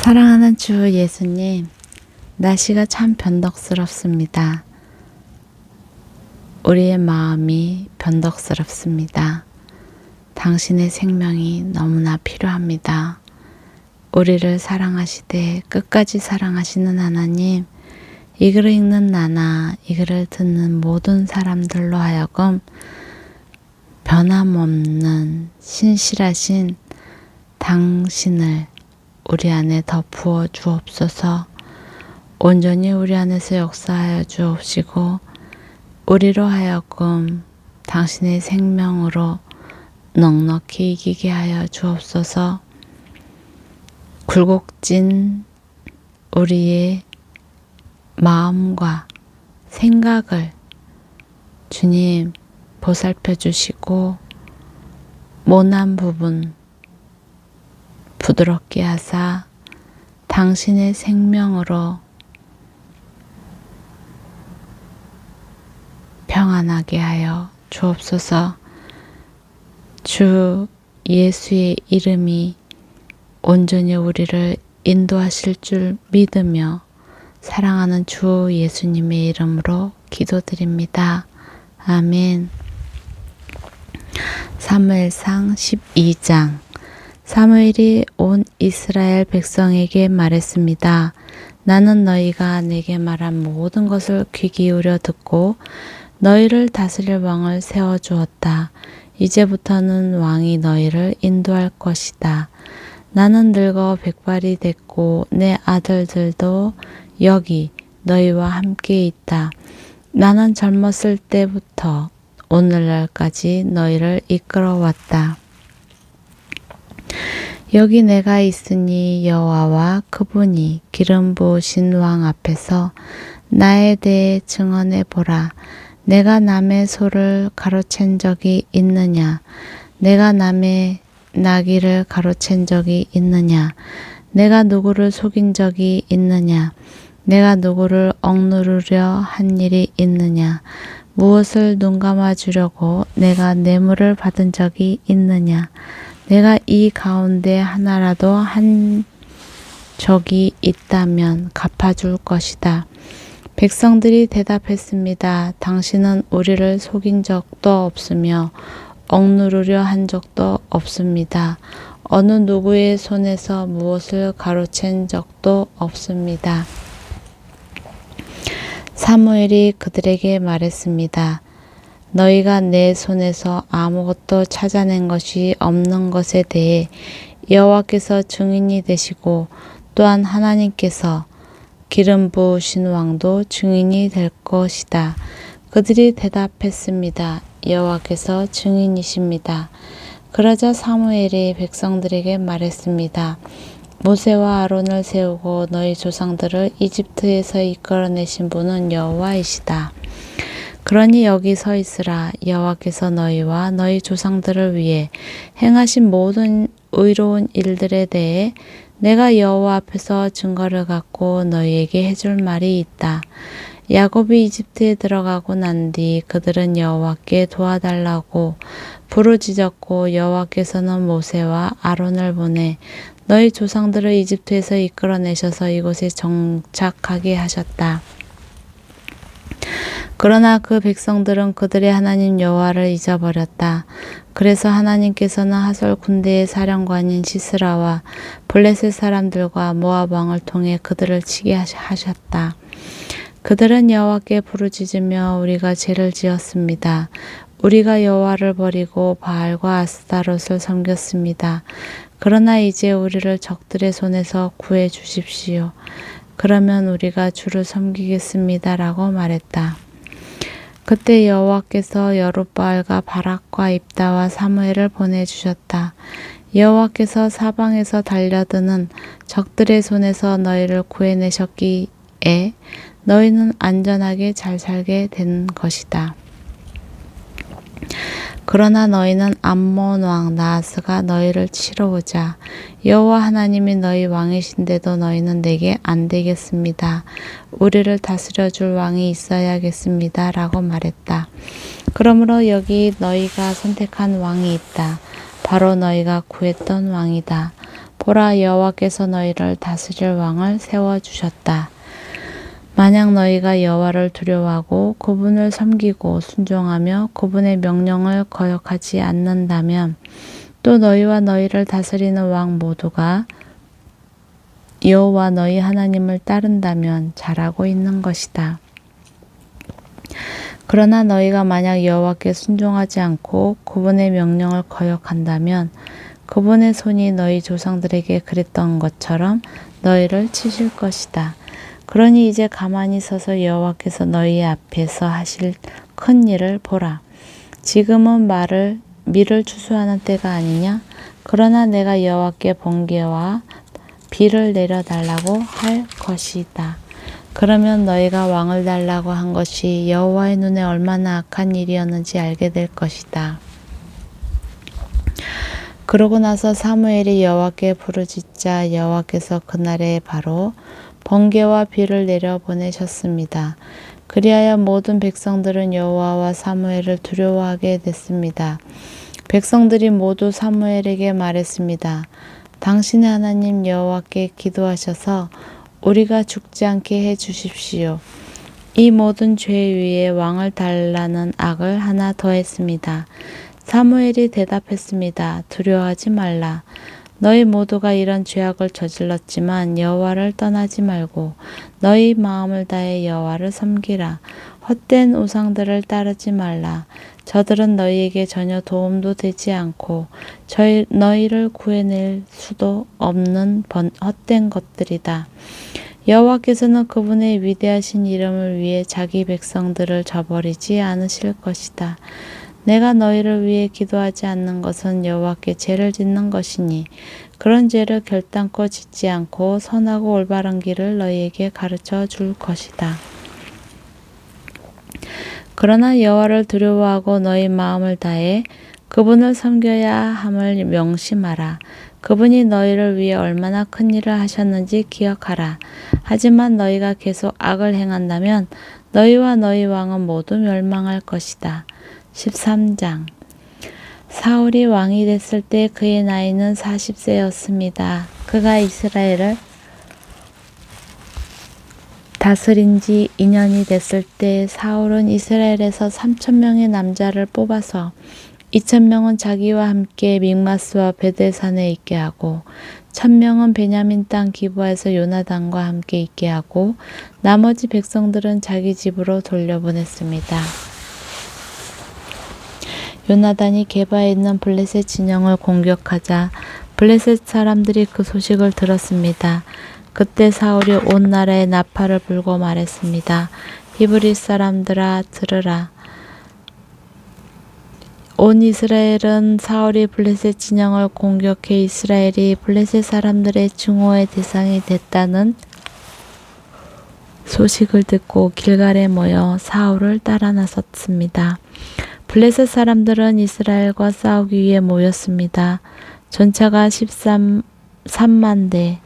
사랑하는 주 예수님, 날씨가 참 변덕스럽습니다. 우리의 마음이 변덕스럽습니다. 당신의 생명이 너무나 필요합니다. 우리를 사랑하시되 끝까지 사랑하시는 하나님, 이 글을 읽는 나나 이 글을 듣는 모든 사람들로 하여금 변함없는 신실하신 당신을 우리 안에 더 부어 주옵소서. 온전히 우리 안에서 역사하여 주옵시고 우리로 하여금 당신의 생명으로 넉넉히 이기게 하여 주옵소서. 굴곡진 우리의 마음과 생각을 주님 보살펴 주시고 모난 부분 부드럽게 하사 당신의 생명으로 평안하게 하여 주옵소서. 주 예수의 이름이 온전히 우리를 인도하실 줄 믿으며 사랑하는 주 예수님의 이름으로 기도드립니다. 아멘. 사무엘상 12장. 사무엘이 온 이스라엘 백성에게 말했습니다. 나는 너희가 내게 말한 모든 것을 귀 기울여 듣고 너희를 다스릴 왕을 세워주었다. 이제부터는 왕이 너희를 인도할 것이다. 나는 늙어 백발이 됐고 내 아들들도 여기 너희와 함께 있다. 나는 젊었을 때부터 오늘날까지 너희를 이끌어왔다. 여기 내가 있으니 여호와와 그분이 기름 부으신 왕 앞에서 나에 대해 증언해 보라. 내가 남의 소를 가로챈 적이 있느냐? 내가 남의 나귀를 가로챈 적이 있느냐? 내가 누구를 속인 적이 있느냐? 내가 누구를 억누르려 한 일이 있느냐? 무엇을 눈감아 주려고 내가 뇌물을 받은 적이 있느냐? 내가 이 가운데 하나라도 한 적이 있다면 갚아줄 것이다. 백성들이 대답했습니다. 당신은 우리를 속인 적도 없으며 억누르려 한 적도 없습니다. 어느 누구의 손에서 무엇을 가로챈 적도 없습니다. 사무엘이 그들에게 말했습니다. 너희가 내 손에서 아무것도 찾아낸 것이 없는 것에 대해 여호와께서 증인이 되시고 또한 하나님께서 기름 부으신 왕도 증인이 될 것이다. 그들이 대답했습니다. 여호와께서 증인이십니다. 그러자 사무엘이 백성들에게 말했습니다. 모세와 아론을 세우고 너희 조상들을 이집트에서 이끌어내신 분은 여호와이시다. 그러니 여기 서 있으라. 여호와께서 너희와 너희 조상들을 위해 행하신 모든 의로운 일들에 대해 내가 여호와 앞에서 증거를 갖고 너희에게 해줄 말이 있다. 야곱이 이집트에 들어가고 난 뒤 그들은 여호와께 도와달라고 부르짖었고 여호와께서는 모세와 아론을 보내 너희 조상들을 이집트에서 이끌어내셔서 이곳에 정착하게 하셨다. 그러나 그 백성들은 그들의 하나님 여호와를 잊어버렸다. 그래서 하나님께서는 하솔 군대의 사령관인 시스라와 블레셋 사람들과 모압 왕을 통해 그들을 치게 하셨다. 그들은 여호와께 부르짖으며 우리가 죄를 지었습니다. 우리가 여호와를 버리고 바알과 아스타롯을 섬겼습니다. 그러나 이제 우리를 적들의 손에서 구해 주십시오. 그러면 우리가 주를 섬기겠습니다라고 말했다. 그때 여호와께서 여룻바알과 바락과 입다와 사무엘을 보내주셨다. 여호와께서 사방에서 달려드는 적들의 손에서 너희를 구해내셨기에 너희는 안전하게 잘 살게 된 것이다. 그러나 너희는 암몬 왕 나하스가 너희를 치러 오자 여호와 하나님이 너희 왕이신데도 너희는 내게 안 되겠습니다. 우리를 다스려 줄 왕이 있어야겠습니다. 라고 말했다. 그러므로 여기 너희가 선택한 왕이 있다. 바로 너희가 구했던 왕이다. 보라, 여호와께서 너희를 다스릴 왕을 세워주셨다. 만약 너희가 여호와를 두려워하고 그분을 섬기고 순종하며 그분의 명령을 거역하지 않는다면 또 너희와 너희를 다스리는 왕 모두가 여호와 너희 하나님을 따른다면 잘하고 있는 것이다. 그러나 너희가 만약 여호와께 순종하지 않고 그분의 명령을 거역한다면 그분의 손이 너희 조상들에게 그랬던 것처럼 너희를 치실 것이다. 그러니 이제 가만히 서서 여호와께서 너희 앞에서 하실 큰 일을 보라. 지금은 밀을 추수하는 때가 아니냐? 그러나 내가 여호와께 번개와 비를 내려달라고 할 것이다. 그러면 너희가 왕을 달라고 한 것이 여호와의 눈에 얼마나 악한 일이었는지 알게 될 것이다. 그러고 나서 사무엘이 여호와께 부르짖자 여호와께서 그날에 바로 번개와 비를 내려 보내셨습니다. 그리하여 모든 백성들은 여호와와 사무엘을 두려워하게 됐습니다. 백성들이 모두 사무엘에게 말했습니다. 당신의 하나님 여호와께 기도하셔서 우리가 죽지 않게 해 주십시오. 이 모든 죄 위에 왕을 달라는 악을 하나 더했습니다. 사무엘이 대답했습니다. 두려워하지 말라. 너희 모두가 이런 죄악을 저질렀지만 여호와를 떠나지 말고 너희 마음을 다해 여호와를 섬기라. 헛된 우상들을 따르지 말라. 저들은 너희에게 전혀 도움도 되지 않고 너희를 구해낼 수도 없는 헛된 것들이다. 여호와께서는 그분의 위대하신 이름을 위해 자기 백성들을 저버리지 않으실 것이다. 내가 너희를 위해 기도하지 않는 것은 여호와께 죄를 짓는 것이니 그런 죄를 결단코 짓지 않고 선하고 올바른 길을 너희에게 가르쳐 줄 것이다. 그러나 여호와를 두려워하고 너희 마음을 다해 그분을 섬겨야 함을 명심하라. 그분이 너희를 위해 얼마나 큰 일을 하셨는지 기억하라. 하지만 너희가 계속 악을 행한다면 너희와 너희 왕은 모두 멸망할 것이다. 13장. 사울이 왕이 됐을 때 그의 나이는 40세였습니다. 그가 이스라엘을 다스린 지 2년이 됐을 때 사울은 이스라엘에서 3,000명의 남자를 뽑아서 2,000명은 자기와 함께 믹마스와 베델산에 있게 하고 1,000명은 베냐민 땅 기브아에서 요나단과 함께 있게 하고 나머지 백성들은 자기 집으로 돌려보냈습니다. 요나단이 게바에 있는 블레셋 진영을 공격하자 블레셋 사람들이 그 소식을 들었습니다. 그때 사울이 온 나라에 나팔을 불고 말했습니다. 히브리 사람들아 들으라. 온 이스라엘은 사울이 블레셋 진영을 공격해 이스라엘이 블레셋 사람들의 증오의 대상이 됐다는 소식을 듣고 길갈에 모여 사울을 따라 나섰습니다. 블레셋 사람들은 이스라엘과 싸우기 위해 모였습니다. 전차가 13만 대,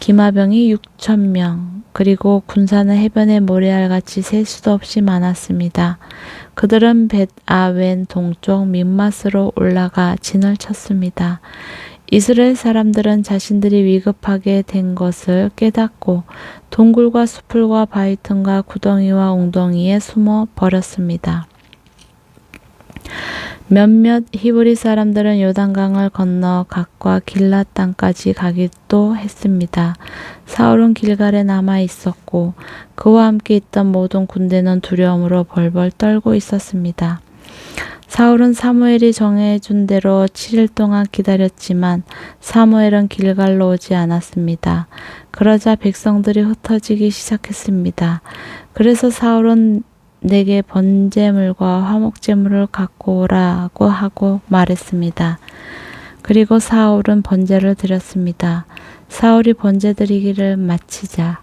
기마병이 6,000명, 그리고 군사는 해변의 모래알같이 셀 수도 없이 많았습니다. 그들은 벳아웬 동쪽 믹마스로 올라가 진을 쳤습니다. 이스라엘 사람들은 자신들이 위급하게 된 것을 깨닫고 동굴과 수풀과 바위 틈과 구덩이와 웅덩이에 숨어 버렸습니다. 몇몇 히브리 사람들은 요단강을 건너 갓과 길랏 땅까지 가기도 했습니다. 사울은 길갈에 남아 있었고 그와 함께 있던 모든 군대는 두려움으로 벌벌 떨고 있었습니다. 사울은 사무엘이 정해준 대로 7일 동안 기다렸지만 사무엘은 길갈로 오지 않았습니다. 그러자 백성들이 흩어지기 시작했습니다. 그래서 사울은 내게 번제물과 화목제물을 갖고 오라고 하고 말했습니다. 그리고 사울은 번제를 드렸습니다. 사울이 번제 드리기를 마치자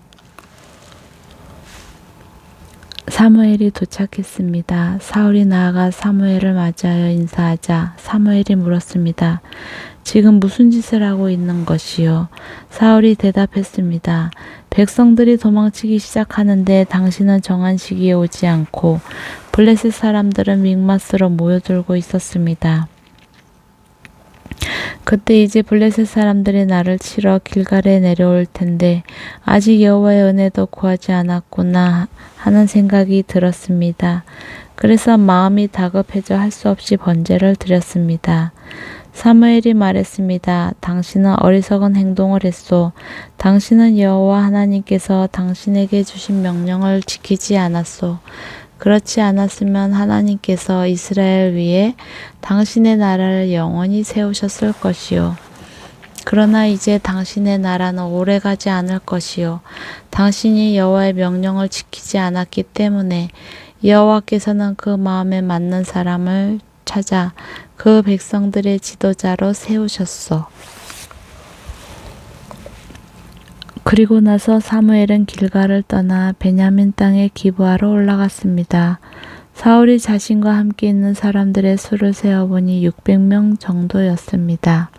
사무엘이 도착했습니다. 사울이 나아가 사무엘을 맞이하여 인사하자 사무엘이 물었습니다. 지금 무슨 짓을 하고 있는 것이요? 사울이 대답했습니다. 백성들이 도망치기 시작하는데 당신은 정한 시기에 오지 않고 블레셋 사람들은 믹마스로 모여들고 있었습니다. 그때 이제 블레셋 사람들이 나를 치러 길갈에 내려올 텐데 아직 여호와의 은혜도 구하지 않았구나 하는 생각이 들었습니다. 그래서 마음이 다급해져 할 수 없이 번제를 드렸습니다. 사무엘이 말했습니다. 당신은 어리석은 행동을 했소. 당신은 여호와 하나님께서 당신에게 주신 명령을 지키지 않았소. 그렇지 않았으면 하나님께서 이스라엘 위에 당신의 나라를 영원히 세우셨을 것이요. 그러나 이제 당신의 나라는 오래가지 않을 것이요. 당신이 여호와의 명령을 지키지 않았기 때문에 여호와께서는 그 마음에 맞는 사람을 찾아 그 백성들의 지도자로 세우셨소. 그리고 나서 사무엘은 길갈을 떠나 베냐민 땅의 기브아로 올라갔습니다. 사울이 자신과 함께 있는 사람들의 수를 세어보니 600명 정도였습니다.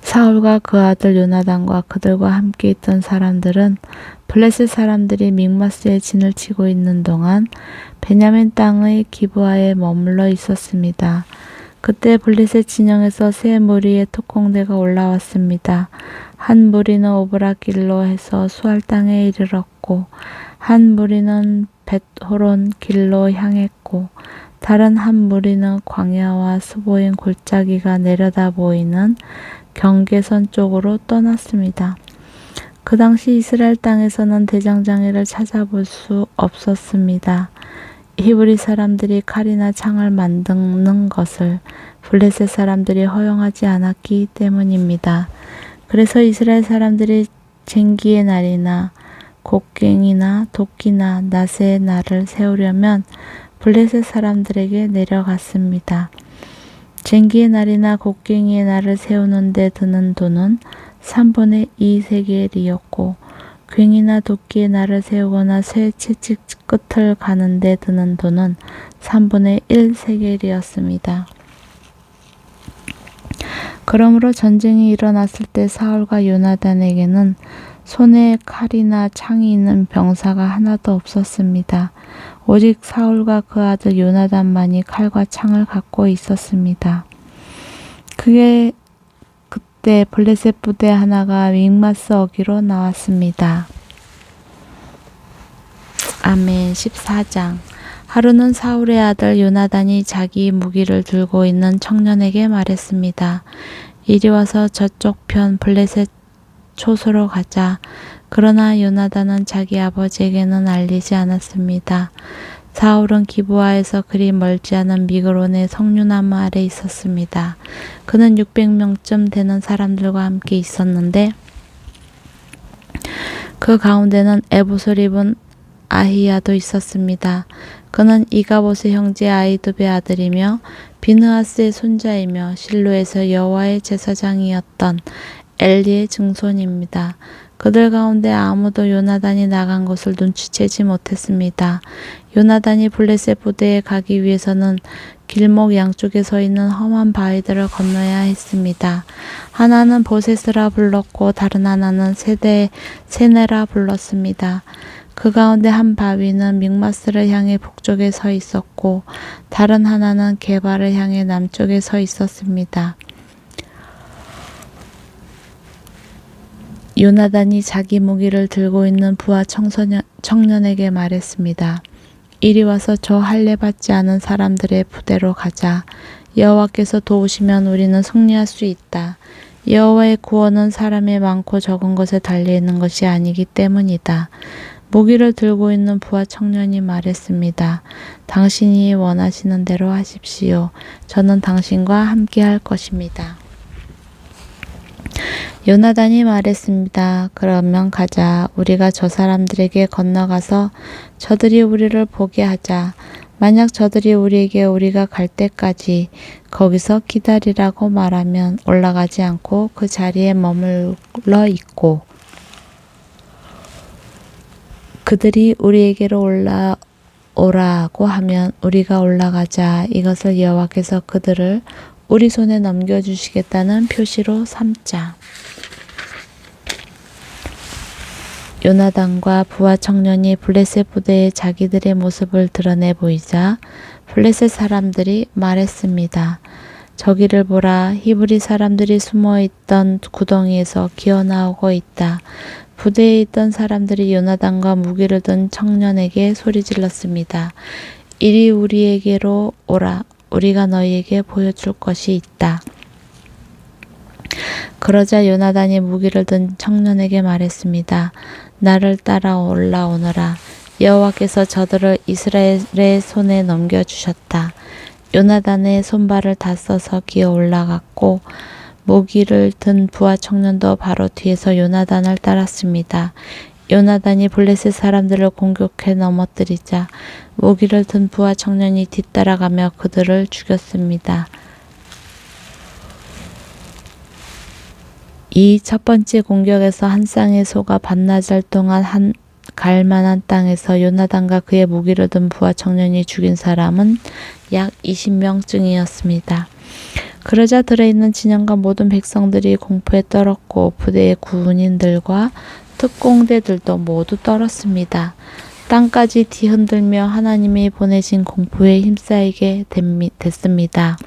사울과 그 아들 요나단과 그들과 함께 있던 사람들은 블레셋 사람들이 믹마스에 진을 치고 있는 동안 베냐민 땅의 기브아에 머물러 있었습니다. 그때 블레셋 진영에서 세 무리의 특공대가 올라왔습니다. 한 무리는 오브라 길로 해서 수알 땅에 이르렀고 한 무리는 벳호론 길로 향했고 다른 한 무리는 광야와 수보인 골짜기가 내려다 보이는 경계선 쪽으로 떠났습니다. 그 당시 이스라엘 땅에서는 대장장이를 찾아볼 수 없었습니다. 히브리 사람들이 칼이나 창을 만드는 것을 블레셋 사람들이 허용하지 않았기 때문입니다. 그래서 이스라엘 사람들이 쟁기의 날이나 곡괭이나 도끼나 낫의 날을 세우려면 블레셋 사람들에게 내려갔습니다. 쟁기의 날이나 곡괭이의 날을 세우는 데 드는 돈은 3분의 2 세겔이었고 괭이나 도끼의 날을 세우거나 쇠 채찍 끝을 가는 데 드는 돈은 3분의 1 세겔이었습니다. 그러므로 전쟁이 일어났을 때 사울과 요나단에게는 손에 칼이나 창이 있는 병사가 하나도 없었습니다. 오직 사울과 그 아들 요나단만이 칼과 창을 갖고 있었습니다. 그때 블레셋 부대 하나가 믹마스 어기로 나왔습니다. 아멘. 14장. 하루는 사울의 아들 요나단이 자기 무기를 들고 있는 청년에게 말했습니다. 이리 와서 저쪽 편 블레셋 초소로 가자. 그러나 요나단은 자기 아버지에게는 알리지 않았습니다. 사울은 기브아에서 그리 멀지 않은 미그론의 석류나무 아래 있었습니다. 그는 600명쯤 되는 사람들과 함께 있었는데 그 가운데는 에봇을 입은 아히야도 있었습니다. 그는 이가봇의 형제 아히두베의 아들이며 비느하스의 손자이며 실로에서 여호와의 제사장이었던 엘리의 증손입니다. 그들 가운데 아무도 요나단이 나간 것을 눈치채지 못했습니다. 요나단이 블레셋 부대에 가기 위해서는 길목 양쪽에 서 있는 험한 바위들을 건너야 했습니다. 하나는 보셋이라 불렀고 다른 하나는 세네라 불렀습니다. 그 가운데 한 바위는 믹마스를 향해 북쪽에 서 있었고 다른 하나는 게바를 향해 남쪽에 서 있었습니다. 요나단이 자기 무기를 들고 있는 부하 청년에게 말했습니다. 이리 와서 저 할례 받지 않은 사람들의 부대로 가자. 여호와께서 도우시면 우리는 승리할 수 있다. 여호와의 구원은 사람의 많고 적은 것에 달려있는 것이 아니기 때문이다. 무기를 들고 있는 부하 청년이 말했습니다. 당신이 원하시는 대로 하십시오. 저는 당신과 함께 할 것입니다. 요나단이 말했습니다. 그러면 가자. 우리가 저 사람들에게 건너가서 저들이 우리를 보게 하자. 만약 저들이 우리에게 우리가 갈 때까지 거기서 기다리라고 말하면 올라가지 않고 그 자리에 머물러 있고 그들이 우리에게로 올라오라고 하면 우리가 올라가자. 이것을 여호와께서 그들을 우리 손에 넘겨주시겠다는 표시로 삼자. 요나단과 부하 청년이 블레셋 부대에 자기들의 모습을 드러내 보이자 블레셋 사람들이 말했습니다. 저기를 보라. 히브리 사람들이 숨어있던 구덩이에서 기어나오고 있다. 부대에 있던 사람들이 요나단과 무기를 든 청년에게 소리질렀습니다. 이리 우리에게로 오라. 우리가 너희에게 보여줄 것이 있다. 그러자 요나단이 무기를 든 청년에게 말했습니다. 나를 따라 올라오너라. 여호와께서 저들을 이스라엘의 손에 넘겨주셨다. 요나단의 손발을 다 써서 기어 올라갔고 무기를 든 부하 청년도 바로 뒤에서 요나단을 따랐습니다. 요나단이 블레셋 사람들을 공격해 넘어뜨리자 무기를 든 부하 청년이 뒤따라가며 그들을 죽였습니다. 이 첫 번째 공격에서 한 쌍의 소가 반나절 동안 갈 만한 땅에서 요나단과 그의 무기를 든 부하 청년이 죽인 사람은 약 20명쯤이었습니다. 그러자 들어있는 진영과 모든 백성들이 공포에 떨었고 부대의 군인들과 특공대들도 모두 떨었습니다. 땅까지 뒤흔들며 하나님이 보내신 공포에 힘싸이게 됐습니다.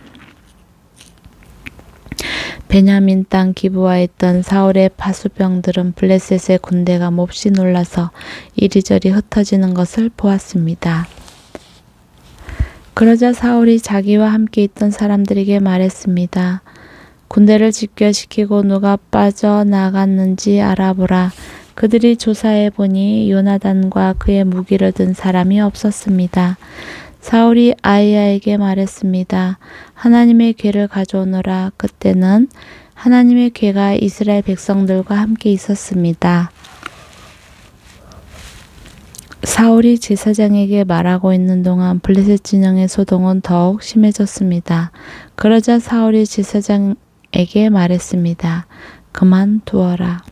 베냐민 땅 기브아에 있던 사울의 파수병들은 블레셋의 군대가 몹시 놀라서 이리저리 흩어지는 것을 보았습니다. 그러자 사울이 자기와 함께 있던 사람들에게 말했습니다. 군대를 집결시키고 누가 빠져나갔는지 알아보라. 그들이 조사해 보니 요나단과 그의 무기를 든 사람이 없었습니다. 사울이 아히야에게 말했습니다. 하나님의 궤를 가져오너라. 그때는 하나님의 궤가 이스라엘 백성들과 함께 있었습니다. 사울이 제사장에게 말하고 있는 동안 블레셋 진영의 소동은 더욱 심해졌습니다. 그러자 사울이 제사장에게 말했습니다. 그만두어라.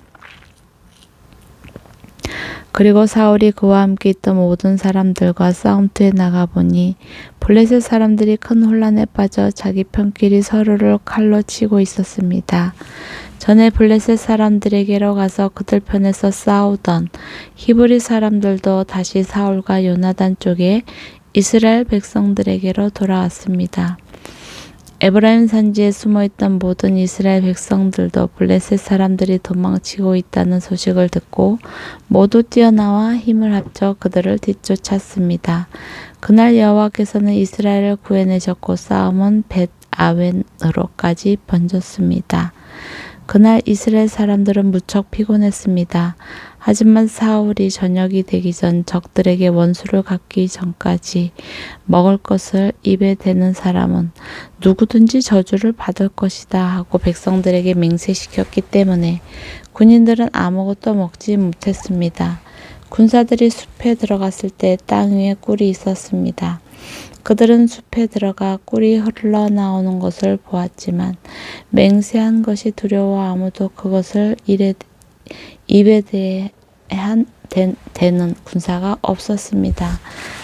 그리고 사울이 그와 함께 있던 모든 사람들과 싸움터에 나가보니 블레셋 사람들이 큰 혼란에 빠져 자기 편끼리 서로를 칼로 치고 있었습니다. 전에 블레셋 사람들에게로 가서 그들 편에서 싸우던 히브리 사람들도 다시 사울과 요나단 쪽에 이스라엘 백성들에게로 돌아왔습니다. 에브라임 산지에 숨어있던 모든 이스라엘 백성들도 블레셋 사람들이 도망치고 있다는 소식을 듣고 모두 뛰어나와 힘을 합쳐 그들을 뒤쫓았습니다. 그날 여호와께서는 이스라엘을 구해내셨고 싸움은 벳아웬으로까지 번졌습니다. 그날 이스라엘 사람들은 무척 피곤했습니다. 하지만 사울이 저녁이 되기 전 적들에게 원수를 갚기 전까지 먹을 것을 입에 대는 사람은 누구든지 저주를 받을 것이다 하고 백성들에게 맹세시켰기 때문에 군인들은 아무것도 먹지 못했습니다. 군사들이 숲에 들어갔을 때 땅 위에 꿀이 있었습니다. 그들은 숲에 들어가 꿀이 흘러나오는 것을 보았지만 맹세한 것이 두려워 아무도 그것을 입에 대는 군사가 없었습니다.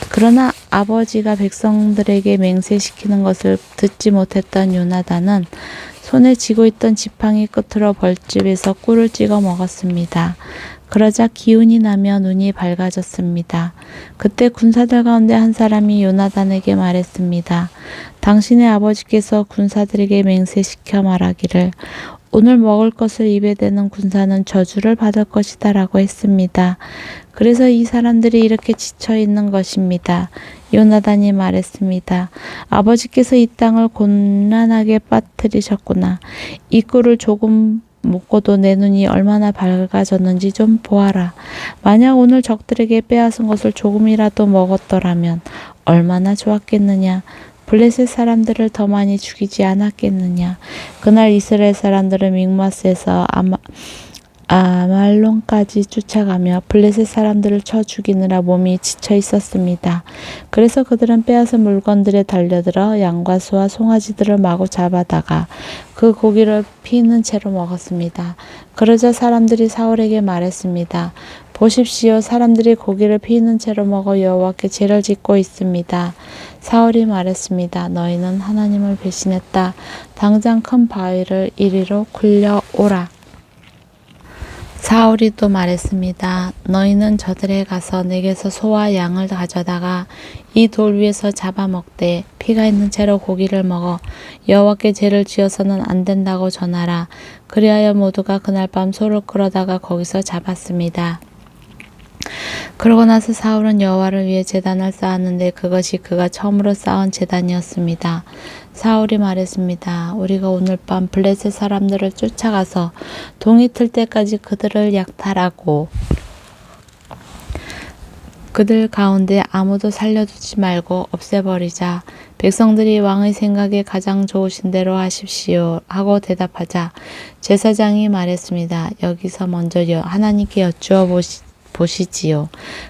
그러나 아버지가 백성들에게 맹세시키는 것을 듣지 못했던 요나단은 손에 쥐고 있던 지팡이 끝으로 벌집에서 꿀을 찍어 먹었습니다. 그러자 기운이 나며 눈이 밝아졌습니다. 그때 군사들 가운데 한 사람이 요나단에게 말했습니다. 당신의 아버지께서 군사들에게 맹세시켜 말하기를 오늘 먹을 것을 입에 대는 군사는 저주를 받을 것이다 라고 했습니다. 그래서 이 사람들이 이렇게 지쳐 있는 것입니다. 요나단이 말했습니다. 아버지께서 이 땅을 곤란하게 빠뜨리셨구나. 이 꿀을 조금 먹고도 내 눈이 얼마나 밝아졌는지 좀 보아라. 만약 오늘 적들에게 빼앗은 것을 조금이라도 먹었더라면 얼마나 좋았겠느냐. 블레셋 사람들을 더 많이 죽이지 않았겠느냐. 그날 이스라엘 사람들은 믹마스에서 아말론까지 쫓아가며 블레셋 사람들을 쳐 죽이느라 몸이 지쳐 있었습니다. 그래서 그들은 빼앗은 물건들에 달려들어 양과 소와 송아지들을 마구 잡아다가 그 고기를 피 있는 채로 먹었습니다. 그러자 사람들이 사울에게 말했습니다. 보십시오. 사람들이 고기를 피 있는 채로 먹어 여호와께 죄를 짓고 있습니다. 사울이 말했습니다. 너희는 하나님을 배신했다. 당장 큰 바위를 이리로 굴려오라. 사울이 또 말했습니다. 너희는 저들에 가서 내게서 소와 양을 가져다가 이 돌 위에서 잡아먹되 피가 있는 채로 고기를 먹어 여호와께 죄를 지어서는 안 된다고 전하라. 그리하여 모두가 그날 밤 소를 끌어다가 거기서 잡았습니다. 그러고 나서 사울은 여호와를 위해 제단을 쌓았는데 그것이 그가 처음으로 쌓은 제단이었습니다. 사울이 말했습니다. 우리가 오늘 밤 블레셋 사람들을 쫓아가서 동이 틀 때까지 그들을 약탈하고 그들 가운데 아무도 살려두지 말고 없애버리자. 백성들이 왕의 생각에 가장 좋으신 대로 하십시오 하고 대답하자 제사장이 말했습니다. 여기서 먼저 하나님께 여쭈어 보시지요.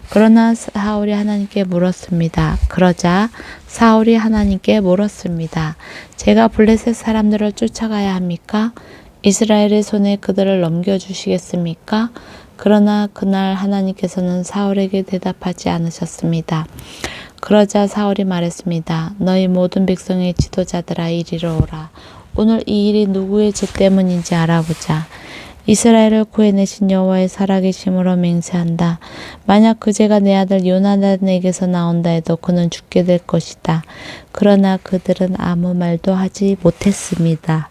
그러나 사울이 하나님께 물었습니다. 그러자 사울이 하나님께 물었습니다. 제가 블레셋 사람들을 쫓아가야 합니까? 이스라엘의 손에 그들을 넘겨주시겠습니까? 그러나 그날 하나님께서는 사울에게 대답하지 않으셨습니다. 그러자 사울이 말했습니다. 너희 모든 백성의 지도자들아 이리로 오라. 오늘 이 일이 누구의 죄 때문인지 알아보자. 이스라엘을 구해내신 여호와의 살아계심으로 맹세한다. 만약 그 죄가 내 아들 요나단에게서 나온다 해도 그는 죽게 될 것이다. 그러나 그들은 아무 말도 하지 못했습니다.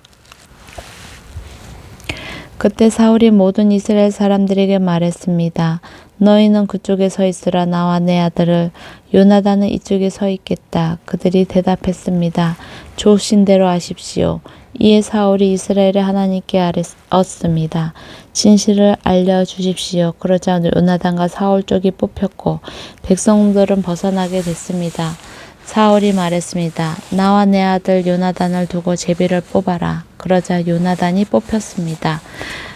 그때 사울이 모든 이스라엘 사람들에게 말했습니다. 너희는 그쪽에 서 있으라. 나와 내 아들을 요나단은 이쪽에 서 있겠다. 그들이 대답했습니다. 좋으신 대로 하십시오. 이에 사울이 이스라엘의 하나님께 아뢰었습니다. 진실을 알려주십시오. 그러자 요나단과 사울 쪽이 뽑혔고 백성들은 벗어나게 됐습니다. 사울이 말했습니다. 나와 내 아들 요나단을 두고 제비를 뽑아라. 그러자 요나단이 뽑혔습니다.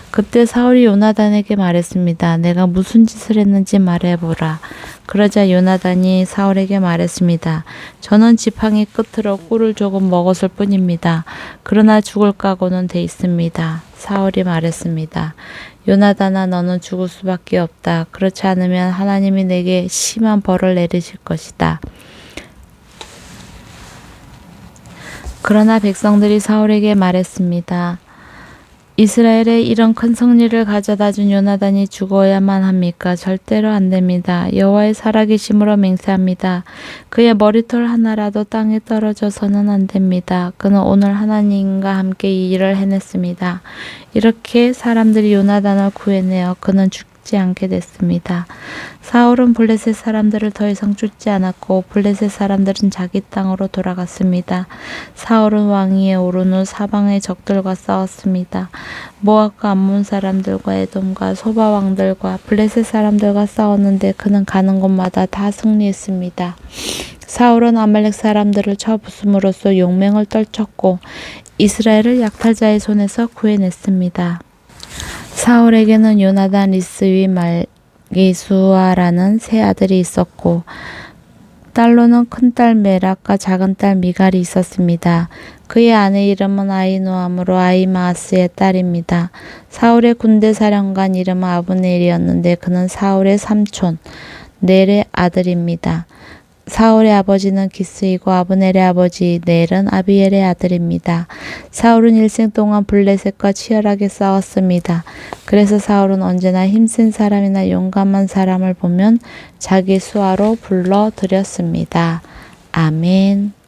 그때 사울이 요나단에게 말했습니다. 내가 무슨 짓을 했는지 말해보라. 그러자 요나단이 사울에게 말했습니다. 저는 지팡이 끝으로 꿀을 조금 먹었을 뿐입니다. 그러나 죽을 각오는 돼 있습니다. 사울이 말했습니다. 요나단아 너는 죽을 수밖에 없다. 그렇지 않으면 하나님이 내게 심한 벌을 내리실 것이다. 그러나 백성들이 사울에게 말했습니다. 이스라엘에 이런 큰 승리를 가져다 준 요나단이 죽어야만 합니까? 절대로 안 됩니다. 여호와의 살아계심으로 맹세합니다. 그의 머리털 하나라도 땅에 떨어져서는 안 됩니다. 그는 오늘 하나님과 함께 이 일을 해냈습니다. 이렇게 사람들이 요나단을 구해내어 그는 죽지 않게 됐습니다. 사울은 블레셋 사람들을 더 이상 쫓지 않았고 블레셋 사람들은 자기 땅으로 돌아갔습니다. 사울은 왕위에 오른 후 사방의 적들과 싸웠습니다. 모압과 암몬 사람들과 에돔과 소바 왕들과 블레셋 사람들과 싸웠는데 그는 가는 곳마다 다 승리했습니다. 사울은 아말렉 사람들을 쳐 부숨으로써 용맹을 떨쳤고 이스라엘을 약탈자의 손에서 구해냈습니다. 사울에게는 요나단, 리스위, 말기수아라는 세 아들이 있었고 딸로는 큰딸 메락과 작은딸 미갈이 있었습니다. 그의 아내 이름은 아히노아므로 아히마아스의 딸입니다. 사울의 군대 사령관 이름은 아브넬이었는데 그는 사울의 삼촌 넬의 아들입니다. 사울의 아버지는 기스이고 아브넬의 아버지 넬은 아비엘의 아들입니다. 사울은 일생 동안 블레셋과 치열하게 싸웠습니다. 그래서 사울은 언제나 힘센 사람이나 용감한 사람을 보면 자기 수하로 불러들였습니다. 아멘.